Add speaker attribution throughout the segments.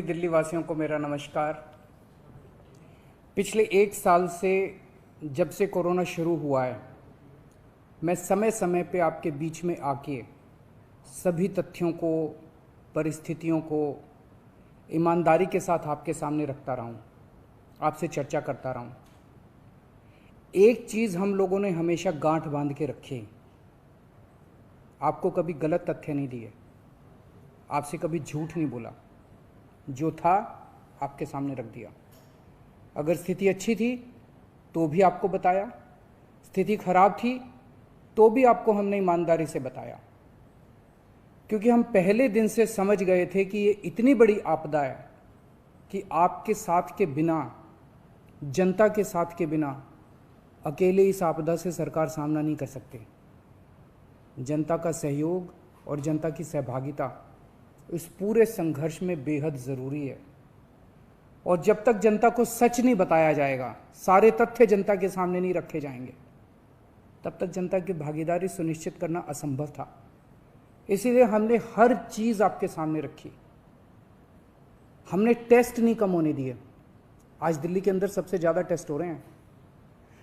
Speaker 1: सभी दिल्ली वासियों को मेरा नमस्कार। पिछले एक साल से जब से कोरोना शुरू हुआ है, मैं समय समय पे आपके बीच में आके सभी तथ्यों को, परिस्थितियों को ईमानदारी के साथ आपके सामने रखता रहा हूँ, आपसे चर्चा करता रहा हूँ। एक चीज़ हम लोगों ने हमेशा गांठ बांध के रखी, आपको कभी गलत तथ्य नहीं दिए, आपसे कभी झूठ नहीं बोला, जो था आपके सामने रख दिया। अगर स्थिति अच्छी थी तो भी आपको बताया, स्थिति खराब थी तो भी आपको हमने ईमानदारी से बताया, क्योंकि हम पहले दिन से समझ गए थे कि ये इतनी बड़ी आपदा है कि आपके साथ के बिना, जनता के साथ के बिना अकेले इस आपदा से सरकार सामना नहीं कर सकती। जनता का सहयोग और जनता की सहभागिता इस पूरे संघर्ष में बेहद ज़रूरी है। और जब तक जनता को सच नहीं बताया जाएगा, सारे तथ्य जनता के सामने नहीं रखे जाएंगे, तब तक जनता की भागीदारी सुनिश्चित करना असंभव था। इसीलिए हमने हर चीज़ आपके सामने रखी। हमने टेस्ट नहीं कम होने दिए। आज दिल्ली के अंदर सबसे ज़्यादा टेस्ट हो रहे हैं।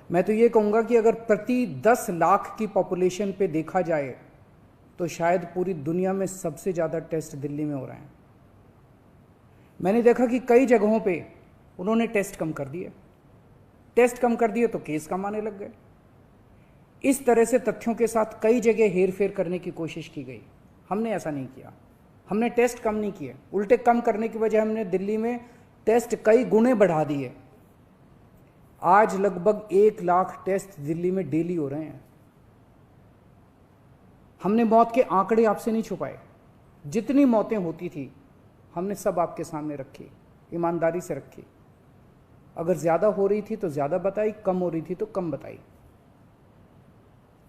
Speaker 1: मैं तो ये कहूँगा कि अगर प्रति 10 लाख की पॉपुलेशन पे देखा जाए तो शायद पूरी दुनिया में सबसे ज़्यादा टेस्ट दिल्ली में हो रहे हैं। मैंने देखा कि कई जगहों पे उन्होंने टेस्ट कम कर दिए, टेस्ट कम कर दिए तो केस कम आने लग गए। इस तरह से तथ्यों के साथ कई जगह हेरफेर करने की कोशिश की गई। हमने ऐसा नहीं किया। हमने टेस्ट कम नहीं किए, उल्टे कम करने की वजह हमने दिल्ली में टेस्ट कई गुने बढ़ा दिए। आज लगभग 1 लाख टेस्ट दिल्ली में डेली हो रहे हैं। हमने मौत के आंकड़े आपसे नहीं छुपाए। जितनी मौतें होती थी हमने सब आपके सामने रखी, ईमानदारी से रखी। अगर ज़्यादा हो रही थी तो ज़्यादा बताई, कम हो रही थी तो कम बताई।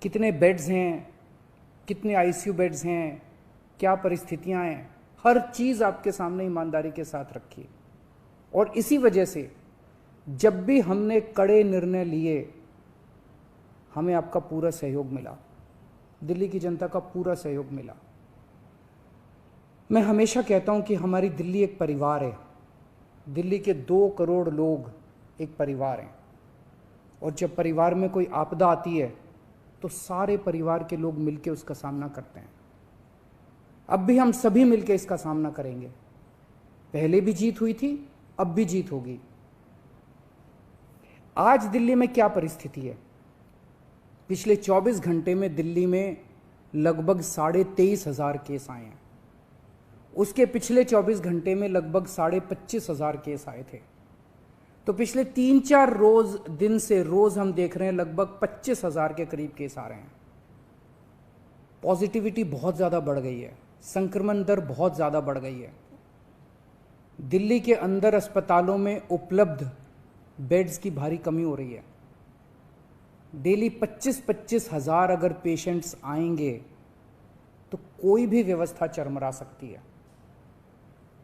Speaker 1: कितने बेड्स हैं, कितने आईसीयू बेड्स हैं, क्या परिस्थितियां हैं, हर चीज़ आपके सामने ईमानदारी के साथ रखी। और इसी वजह से जब भी हमने कड़े निर्णय लिए, हमें आपका पूरा सहयोग मिला, दिल्ली की जनता का पूरा सहयोग मिला। मैं हमेशा कहता हूं कि हमारी दिल्ली एक परिवार है। दिल्ली के 2 करोड़ लोग एक परिवार हैं, और जब परिवार में कोई आपदा आती है तो सारे परिवार के लोग मिलकर उसका सामना करते हैं। अब भी हम सभी मिलकर इसका सामना करेंगे। पहले भी जीत हुई थी, अब भी जीत होगी। आज दिल्ली में क्या परिस्थिति है? पिछले 24 घंटे में दिल्ली में लगभग 23,500 केस आए हैं। उसके पिछले 24 घंटे में लगभग 25,500 केस आए थे। तो पिछले 3-4 दिन से रोज हम देख रहे हैं लगभग 25,000 के करीब केस आ रहे हैं। पॉजिटिविटी बहुत ज़्यादा बढ़ गई है, संक्रमण दर बहुत ज़्यादा बढ़ गई है। दिल्ली के अंदर अस्पतालों में उपलब्ध बेड्स की भारी कमी हो रही है। डेली 25-25 हज़ार अगर पेशेंट्स आएंगे तो कोई भी व्यवस्था चरमरा सकती है।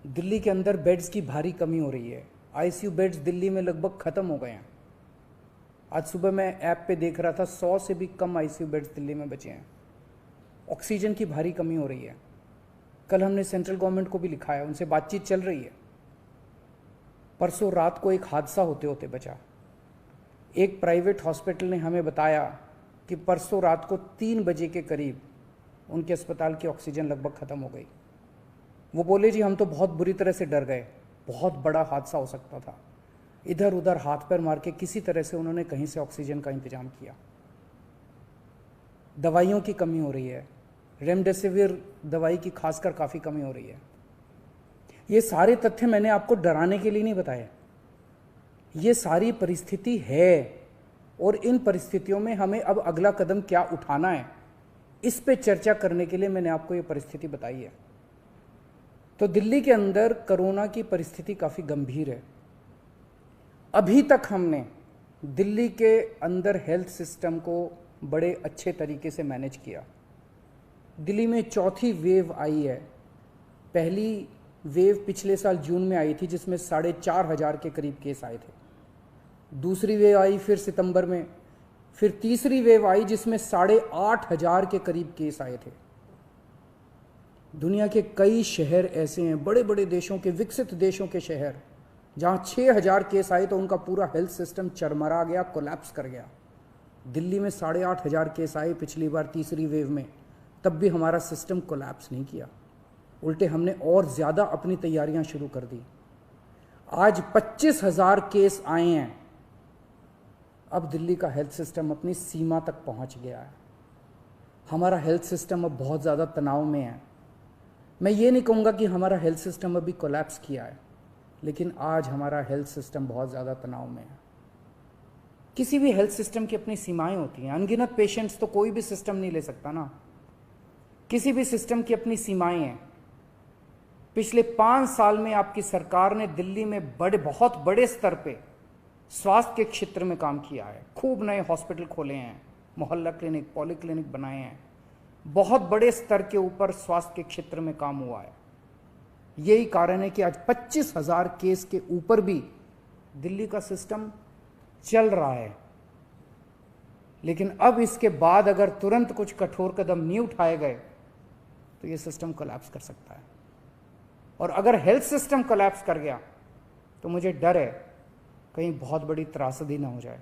Speaker 1: दिल्ली के अंदर बेड्स की भारी कमी हो रही है। आईसीयू बेड्स दिल्ली में लगभग ख़त्म हो गए हैं। आज सुबह मैं ऐप पे देख रहा था 100 से भी कम आईसीयू बेड्स दिल्ली में बचे हैं। ऑक्सीजन की भारी कमी हो रही है। कल हमने सेंट्रल गवर्नमेंट को भी लिखा है, उनसे बातचीत चल रही है। परसों रात को एक हादसा होते होते बचा। एक प्राइवेट हॉस्पिटल ने हमें बताया कि परसों रात को 3 बजे के करीब उनके अस्पताल की ऑक्सीजन लगभग ख़त्म हो गई। वो बोले जी हम तो बहुत बुरी तरह से डर गए, बहुत बड़ा हादसा हो सकता था। इधर उधर हाथ पैर मार के किसी तरह से उन्होंने कहीं से ऑक्सीजन का इंतजाम किया। दवाइयों की कमी हो रही है, रेमडेसिविर दवाई की खासकर काफ़ी कमी हो रही है। ये सारे तथ्य मैंने आपको डराने के लिए नहीं बताए। ये सारी परिस्थिति है, और इन परिस्थितियों में हमें अब अगला कदम क्या उठाना है, इस पे चर्चा करने के लिए मैंने आपको ये परिस्थिति बताई है। तो दिल्ली के अंदर कोरोना की परिस्थिति काफ़ी गंभीर है। अभी तक हमने दिल्ली के अंदर हेल्थ सिस्टम को बड़े अच्छे तरीके से मैनेज किया। दिल्ली में चौथी वेव आई है। पहली वेव पिछले साल जून में आई थी, जिसमें 4,500 के करीब केस आए थे। दूसरी वेव आई फिर सितंबर में, फिर तीसरी वेव आई जिसमें 8,500 के करीब केस आए थे। दुनिया के कई शहर ऐसे हैं, बड़े बड़े देशों के, विकसित देशों के शहर, जहाँ 6,000 केस आए तो उनका पूरा हेल्थ सिस्टम चरमरा गया, कोलैप्स कर गया। दिल्ली में 8,500 केस आए पिछली बार तीसरी वेव में, तब भी हमारा सिस्टम कोलैप्स नहीं किया, उल्टे हमने और ज़्यादा अपनी तैयारियां शुरू कर दी। आज 25,000 केस आए हैं। अब दिल्ली का हेल्थ सिस्टम अपनी सीमा तक पहुंच गया है। हमारा हेल्थ सिस्टम अब बहुत ज़्यादा तनाव में है। मैं ये नहीं कहूँगा कि हमारा हेल्थ सिस्टम अभी कोलैप्स किया है, लेकिन आज हमारा हेल्थ सिस्टम बहुत ज़्यादा तनाव में है। किसी भी हेल्थ सिस्टम की अपनी सीमाएं होती हैं। अनगिनत पेशेंट्स तो कोई भी सिस्टम नहीं ले सकता ना। किसी भी सिस्टम की अपनी सीमाएं हैं। पिछले 5 साल में आपकी सरकार ने दिल्ली में बहुत बड़े स्तर पे स्वास्थ्य के क्षेत्र में काम किया है। खूब नए हॉस्पिटल खोले हैं, मोहल्ला क्लिनिक, पॉलीक्लिनिक बनाए हैं। बहुत बड़े स्तर के ऊपर स्वास्थ्य के क्षेत्र में काम हुआ है। यही कारण है कि आज 25,000 केस के ऊपर भी दिल्ली का सिस्टम चल रहा है। लेकिन अब इसके बाद अगर तुरंत कुछ कठोर कदम नहीं उठाए गए तो ये सिस्टम कोलैप्स कर सकता है। और अगर हेल्थ सिस्टम कोलैप्स कर गया तो मुझे डर है कहीं बहुत बड़ी त्रासदी ना हो जाए।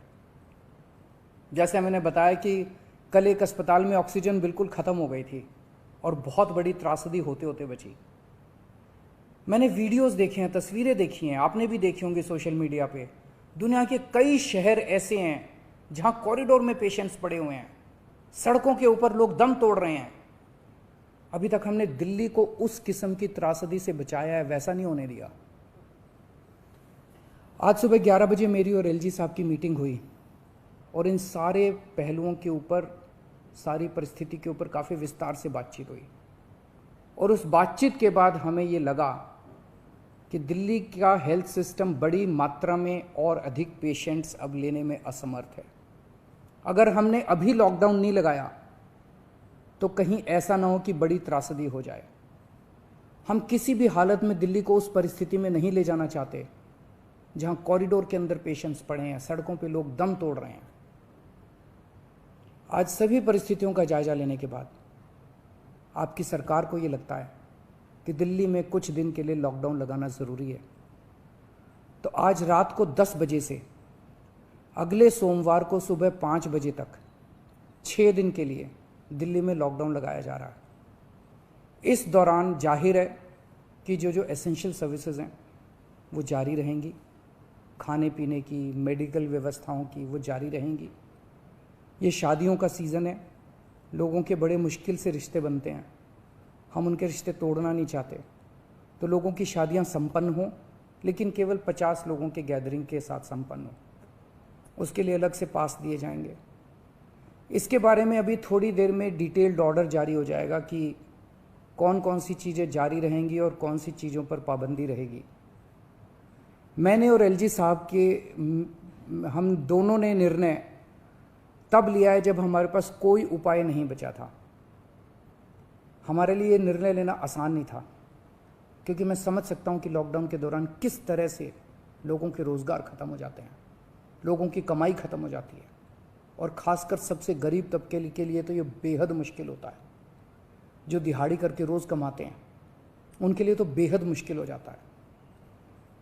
Speaker 1: जैसे मैंने बताया कि कल एक अस्पताल में ऑक्सीजन बिल्कुल ख़त्म हो गई थी और बहुत बड़ी त्रासदी होते होते बची। मैंने वीडियोस देखे हैं, तस्वीरें देखी हैं, आपने भी देखी होंगी सोशल मीडिया पे। दुनिया के कई शहर ऐसे हैं जहां कॉरिडोर में पेशेंट्स पड़े हुए हैं, सड़कों के ऊपर लोग दम तोड़ रहे हैं। अभी तक हमने दिल्ली को उस किस्म की त्रासदी से बचाया है, वैसा नहीं होने दिया। आज सुबह 11 बजे मेरी और एलजी साहब की मीटिंग हुई और इन सारे पहलुओं के ऊपर, सारी परिस्थिति के ऊपर काफ़ी विस्तार से बातचीत हुई। और उस बातचीत के बाद हमें ये लगा कि दिल्ली का हेल्थ सिस्टम बड़ी मात्रा में और अधिक पेशेंट्स अब लेने में असमर्थ है। अगर हमने अभी लॉकडाउन नहीं लगाया तो कहीं ऐसा ना हो कि बड़ी त्रासदी हो जाए। हम किसी भी हालत में दिल्ली को उस परिस्थिति में नहीं ले जाना चाहते जहां कॉरिडोर के अंदर पेशेंट्स पड़े हैं, सड़कों पे लोग दम तोड़ रहे हैं। आज सभी परिस्थितियों का जायजा लेने के बाद आपकी सरकार को ये लगता है कि दिल्ली में कुछ दिन के लिए लॉकडाउन लगाना ज़रूरी है। तो आज रात को 10 बजे से अगले सोमवार को सुबह 5 बजे तक 6 दिन के लिए दिल्ली में लॉकडाउन लगाया जा रहा है। इस दौरान जाहिर है कि जो एसेंशियल सर्विसेज हैं वो जारी रहेंगी, खाने पीने की, मेडिकल व्यवस्थाओं की वो जारी रहेंगी। ये शादियों का सीज़न है, लोगों के बड़े मुश्किल से रिश्ते बनते हैं, हम उनके रिश्ते तोड़ना नहीं चाहते। तो लोगों की शादियां संपन्न हों, लेकिन केवल 50 लोगों के गैदरिंग के साथ संपन्न हो। उसके लिए अलग से पास दिए जाएंगे। इसके बारे में अभी थोड़ी देर में डिटेल्ड ऑर्डर जारी हो जाएगा कि कौन कौन सी चीज़ें जारी रहेंगी और कौन सी चीज़ों पर पाबंदी रहेगी। मैंने और एलजी साहब के हम दोनों ने निर्णय तब लिया है जब हमारे पास कोई उपाय नहीं बचा था। हमारे लिए ये निर्णय लेना आसान नहीं था, क्योंकि मैं समझ सकता हूँ कि लॉकडाउन के दौरान किस तरह से लोगों के रोज़गार ख़त्म हो जाते हैं, लोगों की कमाई ख़त्म हो जाती है, और ख़ासकर सबसे गरीब तबके के लिए तो ये बेहद मुश्किल होता है। जो दिहाड़ी करके रोज़ कमाते हैं उनके लिए तो बेहद मुश्किल हो जाता है।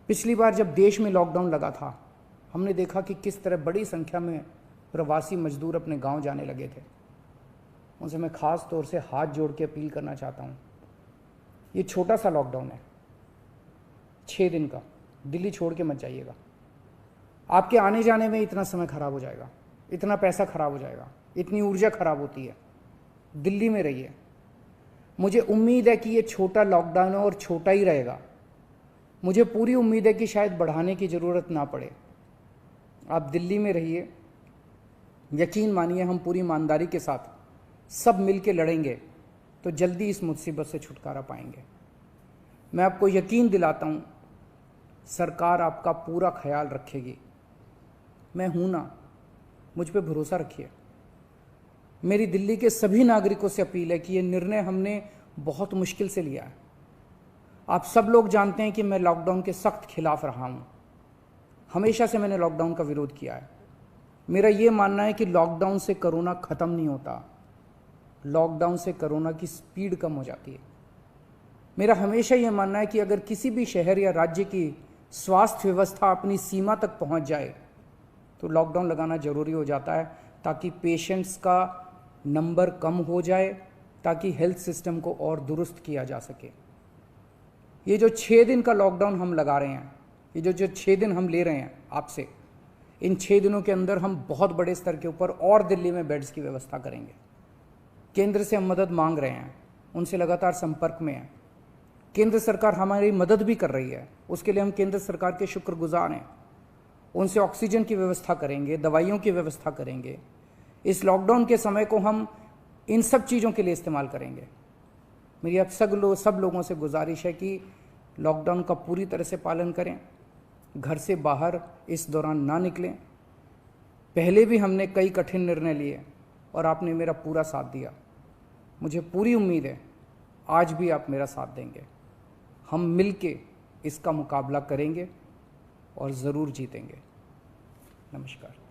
Speaker 1: पिछली बार जब देश में लॉकडाउन लगा था, हमने देखा कि किस तरह बड़ी संख्या में प्रवासी मजदूर अपने गांव जाने लगे थे। उनसे मैं ख़ास तौर से हाथ जोड़ के अपील करना चाहता हूँ, ये छोटा सा लॉकडाउन है 6 दिन का, दिल्ली छोड़ के मत जाइएगा। आपके आने जाने में इतना समय खराब हो जाएगा, इतना पैसा खराब हो जाएगा, इतनी ऊर्जा खराब होती है। दिल्ली में रहिए। मुझे उम्मीद है कि ये छोटा लॉकडाउन है और छोटा ही रहेगा। मुझे पूरी उम्मीद है कि शायद बढ़ाने की ज़रूरत ना पड़े। आप दिल्ली में रहिए। यकीन मानिए, हम पूरी ईमानदारी के साथ सब मिल के लड़ेंगे तो जल्दी इस मुसीबत से छुटकारा पाएंगे। मैं आपको यकीन दिलाता हूँ, सरकार आपका पूरा ख्याल रखेगी। मैं हूँ ना, मुझ पे भरोसा रखिए। मेरी दिल्ली के सभी नागरिकों से अपील है कि ये निर्णय हमने बहुत मुश्किल से लिया है। आप सब लोग जानते हैं कि मैं लॉकडाउन के सख्त खिलाफ रहा हूँ। हमेशा से मैंने लॉकडाउन का विरोध किया है। मेरा ये मानना है कि लॉकडाउन से कोरोना ख़त्म नहीं होता, लॉकडाउन से कोरोना की स्पीड कम हो जाती है। मेरा हमेशा ये मानना है कि अगर किसी भी शहर या राज्य की स्वास्थ्य व्यवस्था अपनी सीमा तक पहुंच जाए तो लॉकडाउन लगाना ज़रूरी हो जाता है, ताकि पेशेंट्स का नंबर कम हो जाए, ताकि हेल्थ सिस्टम को और दुरुस्त किया जा सके। ये जो 6 दिन का लॉकडाउन हम लगा रहे हैं, ये जो 6 दिन हम ले रहे हैं आपसे, इन 6 दिनों के अंदर हम बहुत बड़े स्तर के ऊपर और दिल्ली में बेड्स की व्यवस्था करेंगे। केंद्र से हम मदद मांग रहे हैं, उनसे लगातार संपर्क में हैं। केंद्र सरकार हमारी मदद भी कर रही है, उसके लिए हम केंद्र सरकार के शुक्रगुजार हैं। उनसे ऑक्सीजन की व्यवस्था करेंगे, दवाइयों की व्यवस्था करेंगे। इस लॉकडाउन के समय को हम इन सब चीज़ों के लिए इस्तेमाल करेंगे। मेरी अब सब लोगों से गुजारिश है कि लॉकडाउन का पूरी तरह से पालन करें, घर से बाहर इस दौरान ना निकलें। पहले भी हमने कई कठिन निर्णय लिए और आपने मेरा पूरा साथ दिया। मुझे पूरी उम्मीद है आज भी आप मेरा साथ देंगे। हम मिलके इसका मुकाबला करेंगे और ज़रूर जीतेंगे। नमस्कार।